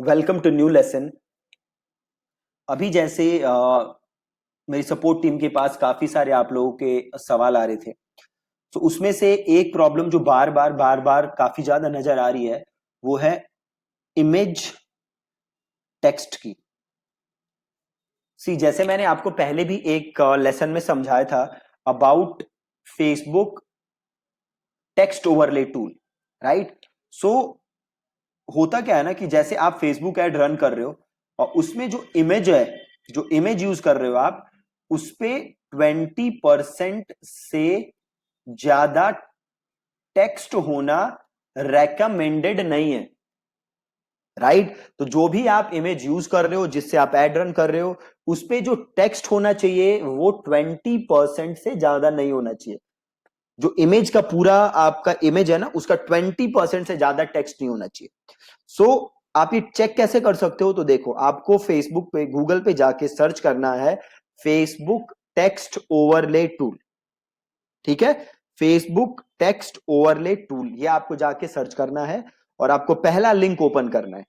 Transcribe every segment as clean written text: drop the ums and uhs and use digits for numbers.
Welcome to new lesson. अभी जैसे मेरी सपोर्ट टीम के पास काफी सारे आप लोगों के सवाल आ रहे थे, तो उसमें से एक प्रॉब्लम जो बार बार काफी ज्यादा नजर आ रही है वो है इमेज टेक्स्ट की। सी, जैसे मैंने आपको पहले भी एक लेसन में समझाया था about Facebook text overlay tool, right? So होता क्या है ना कि जैसे आप फेसबुक ऐड रन कर रहे हो और उसमें जो इमेज है, जो इमेज यूज कर रहे हो आप, उस पे 20% से ज्यादा टेक्स्ट होना रेकमेंडेड नहीं है, राइट? तो जो भी आप इमेज यूज कर रहे हो, जिससे आप एड रन कर रहे हो, उस पे जो टेक्स्ट होना चाहिए वो 20% से ज्यादा नहीं होना चाहिए। जो इमेज का पूरा आपका इमेज है ना, उसका 20% से ज्यादा टेक्स्ट नहीं होना चाहिए। सो आप ये चेक कैसे कर सकते हो? तो देखो, आपको फेसबुक पे, गूगल पे जाके सर्च करना है फेसबुक टेक्स्ट ओवरले टूल। ठीक है, फेसबुक टेक्स्ट ओवरले टूल, ये आपको जाके सर्च करना है और आपको पहला लिंक ओपन करना है।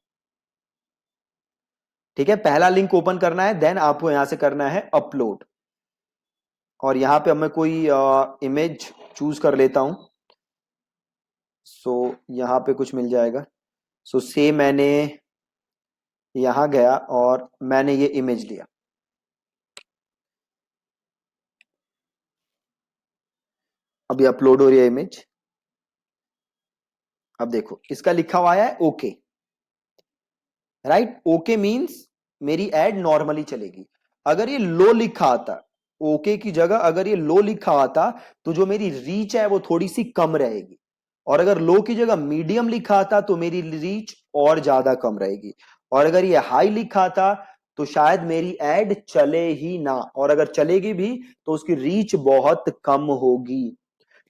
ठीक है, पहला लिंक ओपन करना है, देन आपको यहां से करना है अपलोड। और यहां पे मैं कोई इमेज चूज कर लेता हूं। सो यहां पे कुछ मिल जाएगा। सो से मैंने यहां गया और मैंने ये इमेज लिया। अभी अपलोड हो रही है इमेज। अब देखो, इसका लिखा हुआ है ओके, राइट? ओके मींस मेरी एड नॉर्मली चलेगी। अगर ये लो लिखा आता, ओके की जगह अगर ये लो लिखा आता, तो जो मेरी रीच है वो थोड़ी सी कम रहेगी। और अगर लो की जगह मीडियम लिखा आता तो मेरी रीच और ज्यादा कम रहेगी। और अगर ये हाई लिखा था तो शायद मेरी एड चले ही ना, और अगर चलेगी भी तो उसकी रीच बहुत कम होगी।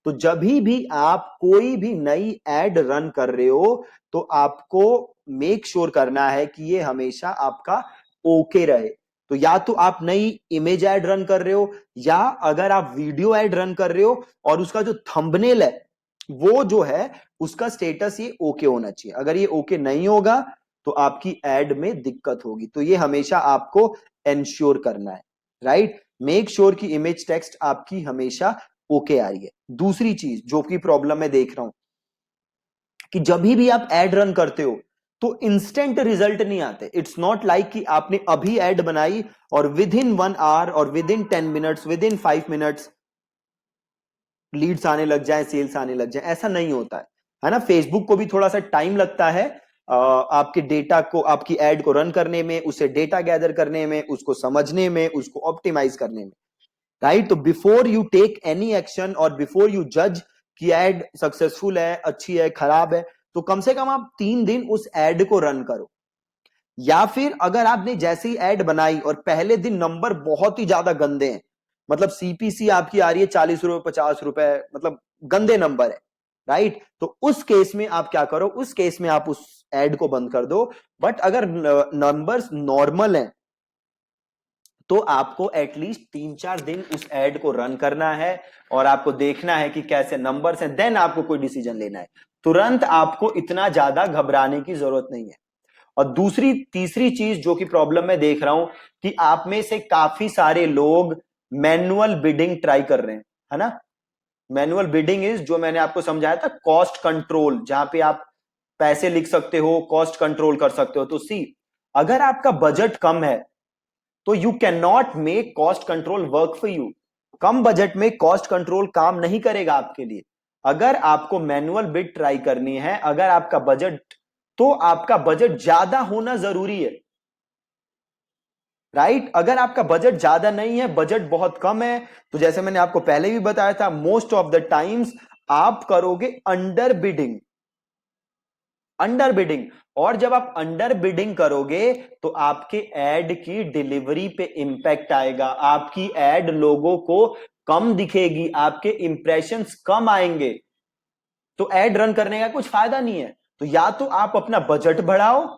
तो जब भी आप कोई भी नई एड रन कर रहे हो, तो आपको मेक श्योर करना है कि ये हमेशा आपका ओके रहे। तो या तो आप नई इमेज एड रन कर रहे हो, या अगर आप वीडियो एड रन कर रहे हो और उसका जो थंबनेल है वो जो है उसका स्टेटस ये ओके होना चाहिए। अगर ये ओके नहीं होगा तो आपकी एड में दिक्कत होगी। तो ये हमेशा आपको एंश्योर करना है, राइट? मेक श्योर की इमेज टेक्स्ट आपकी हमेशा ओके आ रही है। दूसरी चीज जो कि प्रॉब्लम मैं देख रहा हूं कि जब भी आप एड रन करते हो तो इंस्टेंट रिजल्ट नहीं आते। इट्स नॉट लाइक कि आपने अभी एड बनाई और विद इन 1 आवर और within 10 minutes, within 5 minutes leads आने लग जाए, सेल्स आने लग जाए। ऐसा नहीं होता है ना? फेसबुक को भी थोड़ा सा टाइम लगता है आपके डेटा को, आपकी एड को रन करने में, उसे डेटा गैदर करने में, उसको समझने में, उसको ऑप्टिमाइज करने में, राइट? तो before you take any action और बिफोर यू जज कि एड सक्सेसफुल है, अच्छी है, खराब है, तो कम से कम आप 3 दिन उस एड को रन करो। या फिर अगर आपने जैसे ही एड बनाई और पहले दिन नंबर बहुत ही ज्यादा गंदे हैं, मतलब सीपीसी आपकी आ रही है 40 रुपए, 50 रुपए, मतलब गंदे नंबर है, राइट? तो उस केस में आप क्या करो? उस केस में आप उस एड को बंद कर दो। बट अगर नंबर्स नॉर्मल हैं तो आपको एटलीस्ट 3-4 दिन उस एड को रन करना है और आपको देखना है कि कैसे नंबर्स हैं, देन आपको कोई डिसीजन लेना है। तुरंत आपको इतना ज्यादा घबराने की जरूरत नहीं है। और दूसरी तीसरी चीज जो कि प्रॉब्लम मैं देख रहा हूं कि आप में से काफी सारे लोग मैनुअल बिडिंग ट्राई कर रहे हैं, है ना? मैनुअल बिडिंग इज, जो मैंने आपको समझाया था, कॉस्ट कंट्रोल, जहां पे आप पैसे लिख सकते हो, कॉस्ट कंट्रोल कर सकते हो। तो सी, अगर आपका बजट कम है तो you can not make cost control work for you. Come budget में कॉस्ट कंट्रोल काम नहीं करेगा आपके लिए। अगर आपको मैनुअल बिड ट्राई करनी है, अगर आपका बजट, तो आपका बजट ज्यादा होना जरूरी है, राइट? अगर आपका बजट ज्यादा नहीं है, बजट बहुत कम है, तो जैसे मैंने आपको पहले भी बताया था, मोस्ट ऑफ द टाइम्स आप करोगे अंडर बिडिंग। अंडर बिडिंग, और जब आप अंडर बिडिंग करोगे तो आपके एड की डिलीवरी पे इंपैक्ट आएगा, आपकी एड लोगों को कम दिखेगी, आपके इंप्रेशंस कम आएंगे, तो एड रन करने का कुछ फायदा नहीं है। तो या तो आप अपना बजट बढ़ाओ,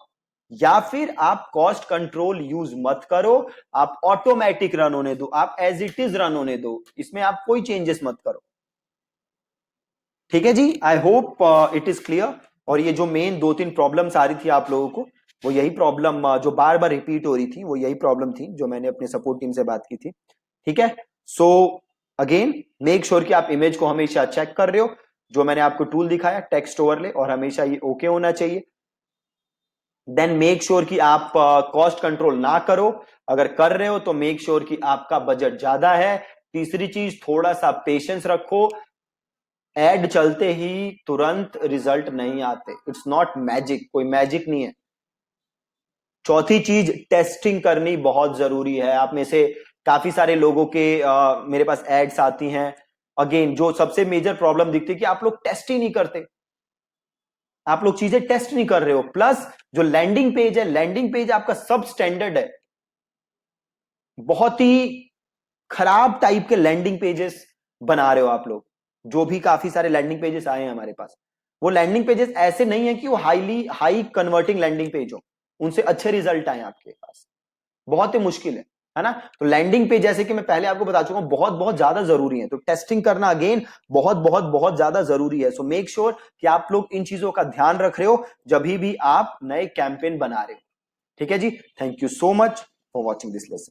या फिर आप कॉस्ट कंट्रोल यूज मत करो, आप ऑटोमेटिक रन होने दो, आप एज इट इज रन होने दो, इसमें आप कोई चेंजेस मत करो। ठीक है जी, I hope it is clear. और ये जो मेन 2-3 प्रॉब्लम्स आ रही थी आप लोगों को, वो यही प्रॉब्लम जो बार बार रिपीट हो रही थी, वो यही प्रॉब्लम थी जो मैंने अपने सपोर्ट टीम से बात की थी। ठीक है, सो अगेन मेक श्योर कि आप इमेज को हमेशा चेक कर रहे हो, जो मैंने आपको टूल दिखाया टेक्स्ट ओवरले, और हमेशा ये ओके होना चाहिए। देन मेक श्योर कि आप कॉस्ट कंट्रोल ना करो, अगर कर रहे हो तो मेक श्योर कि आपका बजट ज्यादा है। तीसरी चीज, थोड़ा सा पेशेंस रखो, एड चलते ही तुरंत रिजल्ट नहीं आते, इट्स नॉट मैजिक, कोई मैजिक नहीं है। चौथी चीज, टेस्टिंग करनी बहुत जरूरी है। आप में से काफी सारे लोगों के मेरे पास एड्स आती हैं, अगेन जो सबसे मेजर प्रॉब्लम दिखती है कि आप लोग टेस्ट ही नहीं करते, आप लोग चीजें टेस्ट नहीं कर रहे हो। प्लस जो लैंडिंग पेज है, लैंडिंग पेज आपका सब स्टैंडर्ड है, बहुत ही खराब टाइप के लैंडिंग पेजेस बना रहे हो आप लोग। जो भी काफी सारे लैंडिंग पेजेस आए हैं हमारे पास, वो लैंडिंग पेजेस ऐसे नहीं है कि वो हाई कन्वर्टिंग लैंडिंग पेज हो, उनसे अच्छे रिजल्ट आए आपके पास, बहुत ही मुश्किल है ना। तो लैंडिंग पेज, जैसे कि मैं पहले आपको बता चुका हूं, बहुत बहुत ज्यादा जरूरी है, तो टेस्टिंग करना अगेन बहुत बहुत बहुत ज्यादा जरूरी है। सो मेक श्योर कि आप लोग इन चीजों का ध्यान रख रहे हो जब भी आप नए कैंपेन बना रहे हो। ठीक है जी, thank you so much for watching this lesson.